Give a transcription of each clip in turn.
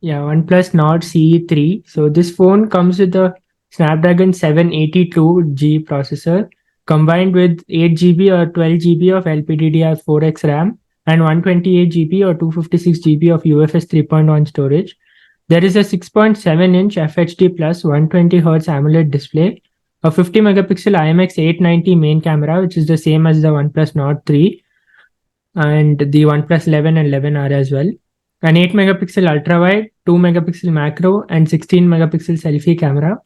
Yeah, OnePlus Nord CE3. So this phone comes with a Snapdragon 782G processor combined with 8 GB or 12 GB of LPDDR4X RAM and 128 GB or 256 GB of UFS 3.1 storage. There is a 6.7-inch FHD plus 120Hz AMOLED display, a 50 megapixel IMX890 main camera, which is the same as the OnePlus Nord 3, and the OnePlus 11 and 11R as well. An 8 megapixel ultra wide, 2 megapixel macro, and 16 megapixel selfie camera.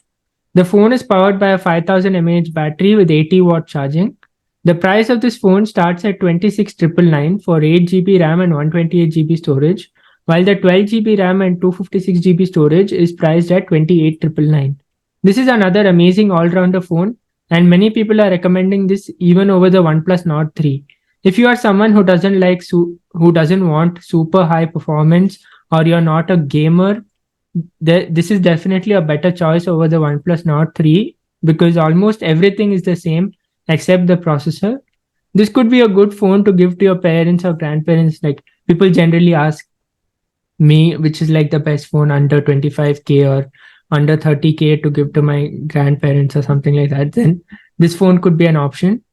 The phone is powered by a 5000 mAh battery with 80-watt charging. The price of this phone starts at 26,999 for 8 GB RAM and 128 GB storage, while the 12 GB RAM and 256 GB storage is priced at 28,999. This is another amazing all-rounder phone, and many people are recommending this even over the OnePlus Nord 3. If you are someone who doesn't want super high performance, or you're not a gamer, this is definitely a better choice over the OnePlus Nord 3 because almost everything is the same except the processor. This could be a good phone to give to your parents or grandparents. Like, people generally ask me which is like the best phone under 25K or under 30K to give to my grandparents or something like that. Then this phone could be an option.